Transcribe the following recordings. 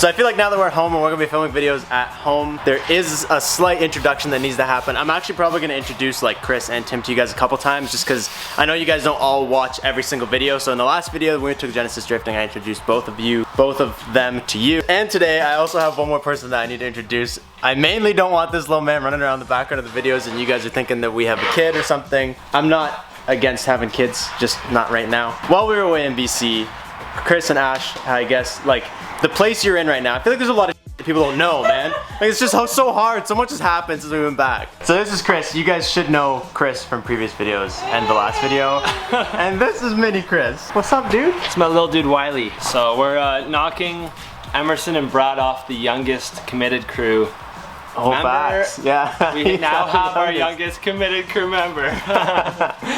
So I feel like now that we're home and we're gonna be filming videos at home, there is a slight introduction that needs to happen. I'm actually probably gonna introduce like Chris and Tim to you guys a couple times just because I know you guys don't all watch every single video. So in the last video when we took Genesis drifting, I introduced both of them to you. And today I also have one more person that I need to introduce. I mainly don't want this little man running around the background of the videos and you guys are thinking that we have a kid or something. I'm not against having kids, just not right now. While we were away in BC, Chris and Ash, I guess, like the place you're in right now, I feel like there's a lot of that people don't know, man. Like it's just so hard. So much has happened since we went back. So this is Chris. You guys should know Chris from previous videos and the last video. And this is mini Chris. What's up, dude? It's my little dude Wiley. So we're knocking Emerson and Brad off the youngest committed crew. Oh, facts. Yeah. We now have our youngest committed crew member.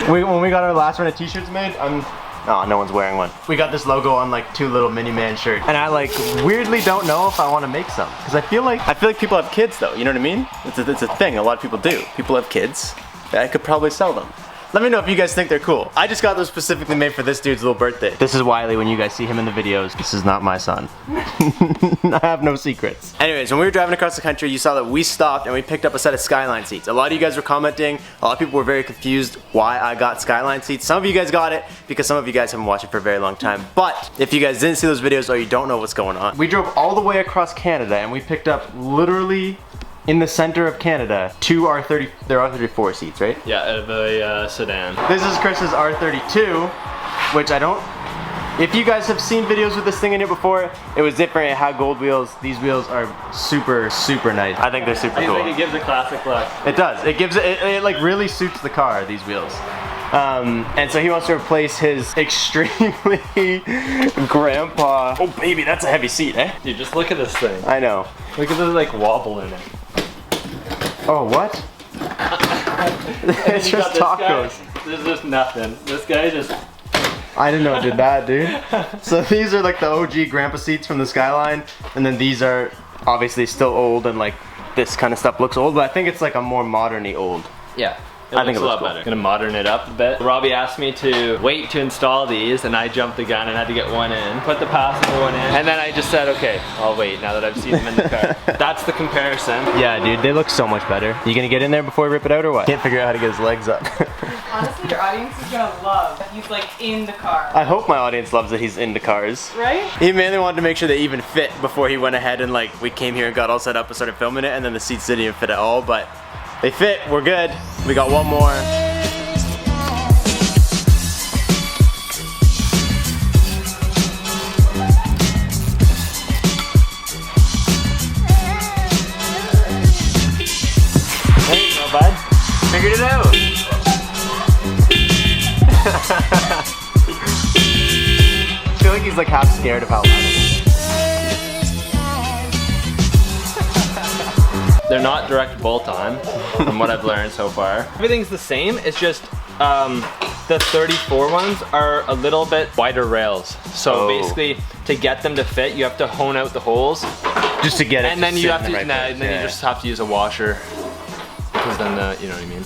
When we got our last run of t-shirts made, oh, no one's wearing one. We got this logo on like 2 little mini man shirts. And I like weirdly don't know if I want to make some. Because I feel like people have kids though, you know what I mean? It's a thing a lot of people do. People have kids. I could probably sell them. Let me know if you guys think they're cool. I just got those specifically made for this dude's little birthday. This is Wiley when you guys see him in the videos. This is not my son. I have no secrets. Anyways, when we were driving across the country, you saw that we stopped and we picked up a set of Skyline seats. A lot of you guys were commenting. A lot of people were very confused why I got Skyline seats. Some of you guys got it because some of you guys haven't watched it for a very long time. But if you guys didn't see those videos or you don't know what's going on, we drove all the way across Canada and we picked up literally in the center of Canada, 2 R30, they're R34 seats, right? Yeah, out of a sedan. This is Chris's R32, which if you guys have seen videos with this thing in it before, it was different. It had gold wheels. These wheels are super, super nice. I think they're super cool. I think it gives a classic look. It does. It gives it like really suits the car, these wheels. And so he wants to replace his extremely grandpa. Oh baby, that's a heavy seat, eh? Dude, just look at this thing. I know. Look at the like wobble in it. Oh, what? It's just tacos. This is just nothing. This guy just... I didn't know it did that, dude. So these are like the OG grandpa seats from the Skyline, and then these are obviously still old and like this kind of stuff looks old, but I think it's like a more modern-y old. Yeah. I think it looks a lot better. cool. Gonna modern it up a bit. Robbie asked me to wait to install these and I jumped the gun and had to get one in. Put the passenger one in. And then I just said, okay, I'll wait now that I've seen them in the car. That's the comparison. Yeah, dude, they look so much better. You gonna get in there before we rip it out or what? Can't figure out how to get his legs up. Honestly, your audience is gonna love that he's like in the car. I hope my audience loves that he's into cars. Right? He mainly wanted to make sure they even fit before he went ahead and like we came here and got all set up and started filming it, and then the seats didn't even fit at all, but they fit, we're good. We got one more. Hey, no bud. Figured it out. I feel like he's like half scared of how loud it is. They're not direct bolt on, from what I've learned so far. Everything's the same, it's just the 34 ones are a little bit wider rails. So basically, to get them to fit, you have to hone out the holes. Just to get it. And then you have to, right then you just have to use a washer. Because then you know what I mean?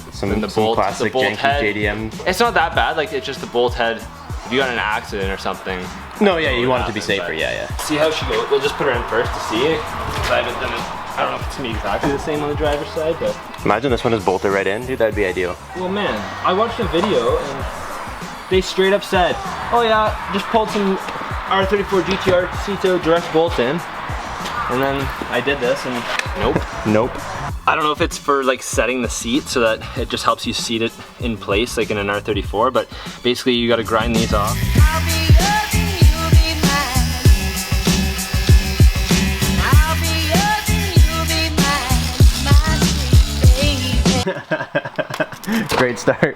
Some classic janky head, JDM. It's not that bad, like it's just the bolt head. If you got in an accident or something. No, yeah, you want it to be safer, yeah. See how she goes? We'll just put her in first to see it. I don't know if it's gonna be exactly the same on the driver's side, but... Imagine this one is bolted right in, dude, that'd be ideal. Well man, I watched a video and they straight up said, oh yeah, just pulled some R34 GTR seats out, direct bolt in. And then I did this and nope. I don't know if it's for like setting the seat so that it just helps you seat it in place like in an R34, but basically you gotta grind these off. Great start.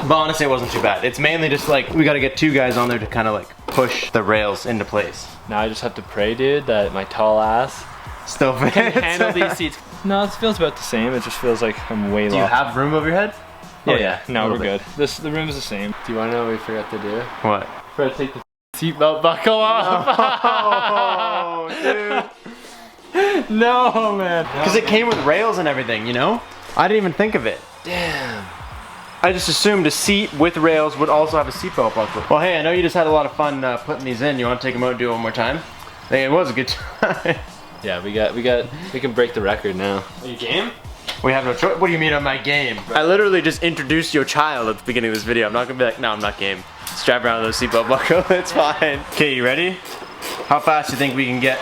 But honestly, it wasn't too bad. It's mainly just like, we gotta get 2 guys on there to kind of like push the rails into place. Now I just have to pray, dude, that my tall ass still fits. Can handle these seats. No, it feels about the same. It just feels like I'm way low. Do you have room over your head? Yeah. No, we're good. The room is the same. Do you want to know what we forgot to do? What? Forgot to take the seatbelt buckle off. Oh, dude. No, man. Because it came with rails and everything, you know? I didn't even think of it. Damn. I just assumed a seat with rails would also have a seatbelt buckle. Well, hey, I know you just had a lot of fun putting these in. You want to take them out and do it one more time? I think it was a good time. Yeah, we can break the record now. Are you game? We have no choice. What do you mean on my game? I literally just introduced your child at the beginning of this video. I'm not gonna be like, no, I'm not game. Strap around those seatbelt buckle, it's fine. Okay, you ready? How fast do you think we can get?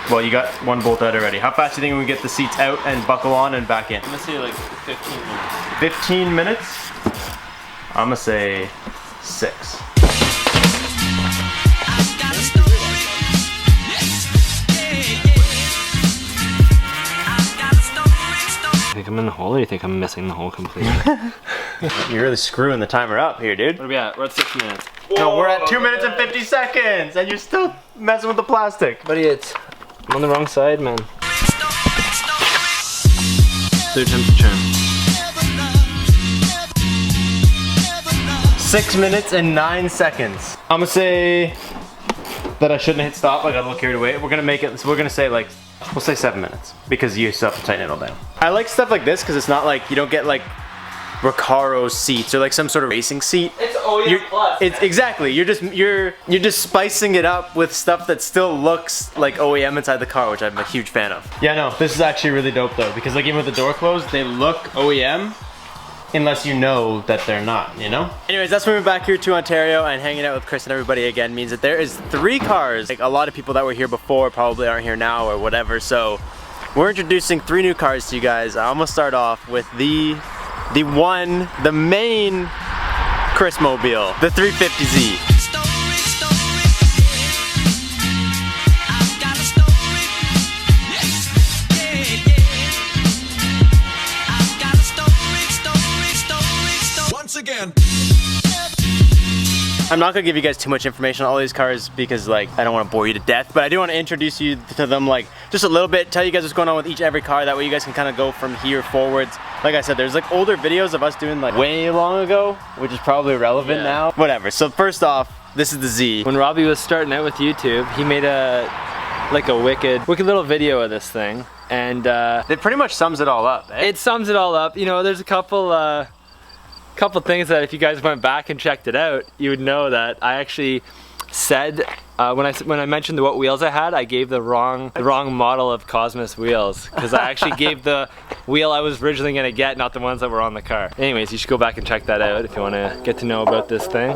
Well, you got one bolt out already. How fast do you think we can get the seats out and buckle on and back in? I'm gonna say like 15 minutes. 15 minutes? I'm gonna say 6. You think I'm in the hole or you think I'm missing the hole completely? You're really screwing the timer up here, dude. What are we at? We're at 6 minutes. No, we're at 2 minutes and 50 seconds and you're still messing with the plastic. Buddy, I'm on the wrong side, man. Third time's the charm. 6 minutes and 9 seconds. I'm gonna say that I shouldn't hit stop. I got a little carried away. We're gonna make it, so we're gonna say like, we'll say 7 minutes because you still have to tighten it all down. I like stuff like this because it's not like, you don't get like Recaro seats or like some sort of racing seat. It's OEM plus. It's exactly. You're just spicing it up with stuff that still looks like OEM inside the car, which I'm a huge fan of. Yeah, no, this is actually really dope though because like even with the door closed, they look OEM unless you know that they're not, you know? Anyways, that's when we're back here to Ontario and hanging out with Chris and everybody again means that there is 3 cars. Like a lot of people that were here before probably aren't here now or whatever, so we're introducing 3 new cars to you guys. I'm gonna start off with the main Chris Mobile, the 350Z. Again. I'm not gonna give you guys too much information on all these cars because like I don't want to bore you to death, but I do want to introduce you to them like just a little bit, tell you guys what's going on with every car, that way you guys can kind of go from here forwards. Like I said, there's like older videos of us doing like way long ago, which is probably relevant now. Whatever. So first off, this is the Z. When Robbie was starting out with YouTube, he made a wicked little video of this thing, and it pretty much sums it all up. It sums it all up. You know, there's a couple things that if you guys went back and checked it out, you would know that I actually said when I mentioned what wheels I had, I gave the wrong model of Cosmos wheels because I actually gave the wheel I was originally gonna get, not the ones that were on the car. Anyways, you should go back and check that out if you want to get to know about this thing.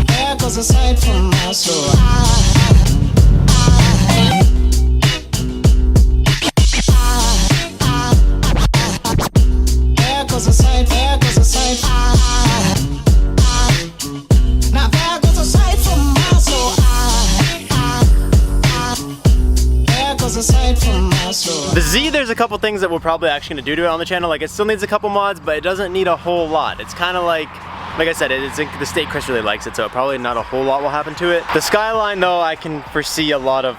There goes a sight from my soul. The Z, there's a couple things that we're probably actually gonna do to it on the channel. Like it still needs a couple mods, but it doesn't need a whole lot. It's kind of like I said, it's in the state Chris really likes it, so probably not a whole lot will happen to it. The Skyline though, I can foresee a lot of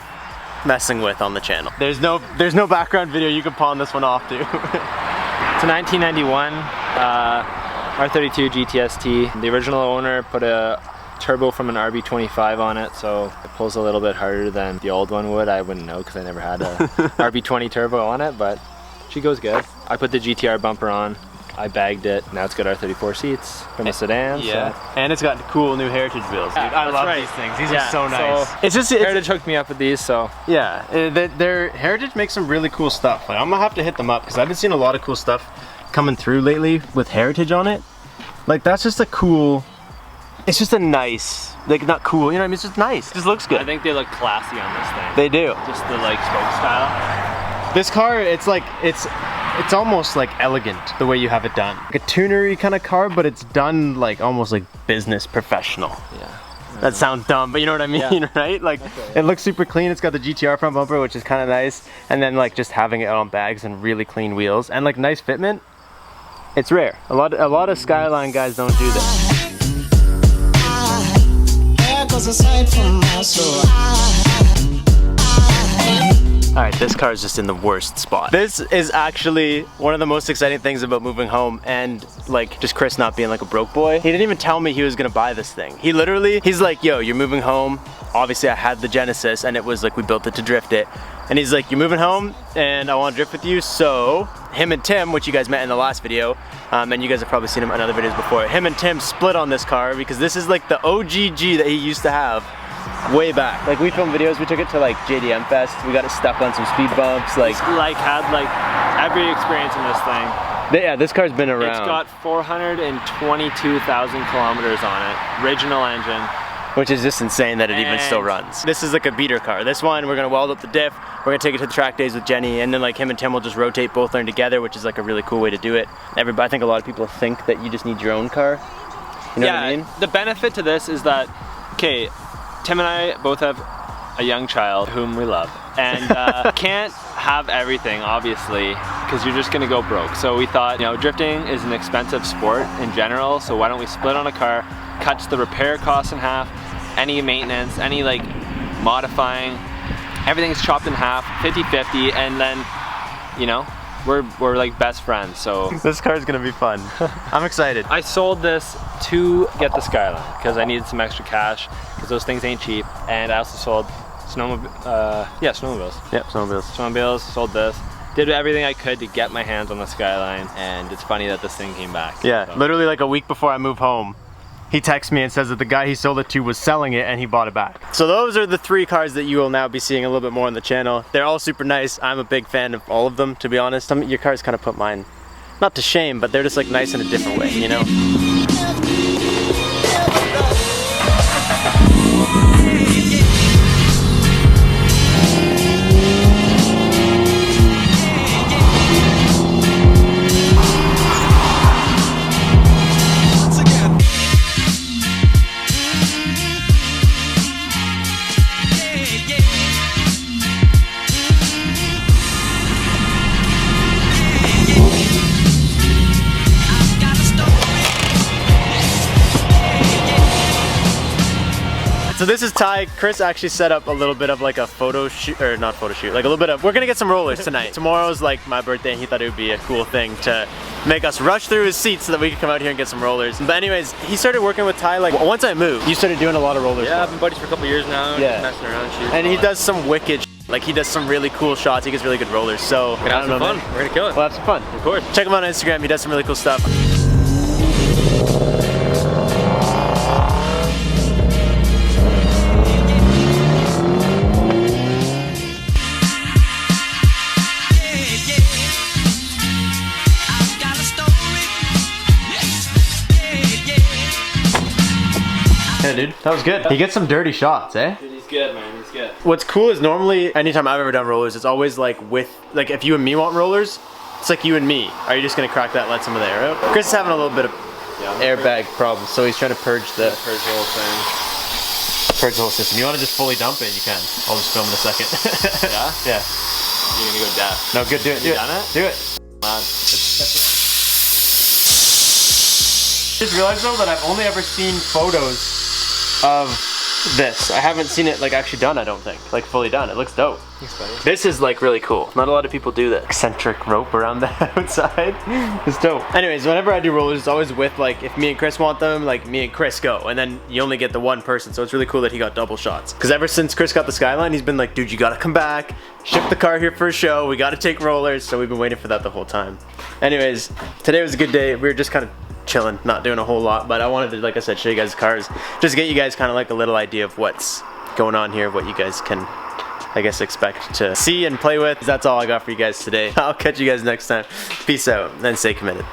messing with on the channel. There's no background video you can pawn this one off to. It's a 1991 R32 GTST. The original owner put a turbo from an RB25 on it, so it pulls a little bit harder than the old one would. I wouldn't know because I never had a RB20 turbo on it, but she goes good. I put the GTR bumper on, I bagged it. Now it's got R34 seats from a sedan. Yeah, so. And it's got cool new Heritage wheels, dude. I love these things. These are so nice. So Heritage hooked me up with these, so. Yeah, their Heritage makes some really cool stuff. Like, I'm gonna have to hit them up because I've been seeing a lot of cool stuff coming through lately with Heritage on it. Like that's just a cool, it's just a nice, like not cool, you know what I mean? It's just nice, it just looks good. I think they look classy on this thing. They do. Just the like spoke style. This car, it's like, it's almost like elegant the way you have it done. Like a tunery kind of car, but it's done like almost like business professional. Yeah. That sounds dumb, but you know what I mean, right? Like it looks super clean. It's got the GTR front bumper, which is kind of nice. And then like just having it on bags and really clean wheels and like nice fitment. It's rare. A lot of Skyline guys don't do that. There goes a sight from my soul. Alright, this car is just in the worst spot. This is actually one of the most exciting things about moving home and like just Chris not being like a broke boy. He didn't even tell me he was gonna buy this thing. He's like, yo, you're moving home. Obviously I had the Genesis and it was like we built it to drift it. And he's like, you're moving home and I want to drift with you. So him and Tim, which you guys met in the last video, and you guys have probably seen him in other videos before, him and Tim split on this car because this is like the OGG that he used to have way back. Like we filmed videos, we took it to like JDM Fest, we got it stuck on some speed bumps. Like had every experience in this thing. Yeah, this car's been around. It's got 422,000 kilometers on it, original engine. Which is just insane that it even still runs. This is like a beater car. This one, we're gonna weld up the diff, we're gonna take it to the track days with Jenny, and then like him and Tim will just rotate both learn together, which is like a really cool way to do it. I think a lot of people think that you just need your own car. You know what I mean? The benefit to this is that, okay, Tim and I both have a young child whom we love, and can't have everything, obviously, because you're just gonna go broke. So we thought, you know, drifting is an expensive sport in general, so why don't we split on a car, cuts the repair costs in half, any maintenance, any like modifying, everything's chopped in half, 50-50, and then, you know, we're like best friends, so. This car's gonna be fun. I'm excited. I sold this to get the Skyline, because I needed some extra cash, because those things ain't cheap, and I also sold snowmobiles. Yep, Snowmobiles, sold this. Did everything I could to get my hands on the Skyline, and it's funny that this thing came back. Yeah, so. Literally like a week before I moved home, he texts me and says that the guy he sold it to was selling it and he bought it back. So those are the 3 cars that you will now be seeing a little bit more on the channel. They're all super nice. I'm a big fan of all of them, to be honest. Your cars kind of put mine, not to shame, but they're just like nice in a different way, you know? So this is Ty. Chris actually set up a little bit of like a photo shoot, or not photo shoot, like a little bit of, we're gonna get some rollers tonight. Tomorrow's like my birthday and he thought it would be a cool thing to make us rush through his seats so that we could come out here and get some rollers. But anyways, he started working with Ty like once I moved. You started doing a lot of rollers. Yeah, I've been buddies for a couple years now, just messing around, shooting. And he does some wicked like he does some really cool shots. He gets really good rollers. So we're gonna have some fun. We're gonna kill it. We'll have some fun. Of course. Check him out on Instagram. He does some really cool stuff. Yeah, dude, that was good. He gets some dirty shots, eh? Dude, he's good, man. He's good. What's cool is normally, anytime I've ever done rollers, it's always like like if you and me want rollers, it's like you and me. Are you just gonna crack that and let some of the air out? Chris is having a little bit of airbag problems, so he's trying to purge the whole thing. Purge the whole system. You want to just fully dump it, you can. I'll just film in a second. Yeah? Yeah. You're gonna go deaf. No, good, do it, do it. Done it? Do it. Just realized though that I've only ever seen photos of this. I haven't seen it like actually done, I don't think. Like fully done. It looks dope. This is like really cool. Not a lot of people do that. Eccentric rope around the outside. It's dope. Anyways, whenever I do rollers, it's always with like, if me and Chris want them, like me and Chris go. And then you only get the one person. So it's really cool that he got double shots. Because ever since Chris got the Skyline, he's been like, dude, you gotta come back. Ship the car here for a show. We gotta take rollers. So we've been waiting for that the whole time. Anyways, today was a good day. We were just kind of chilling, not doing a whole lot, but I wanted to, like I said, show you guys the cars, just get you guys kind of like a little idea of what's going on here, what you guys can, I guess, expect to see and play with. That's all I got for you guys today. I'll catch you guys next time. Peace out and stay committed.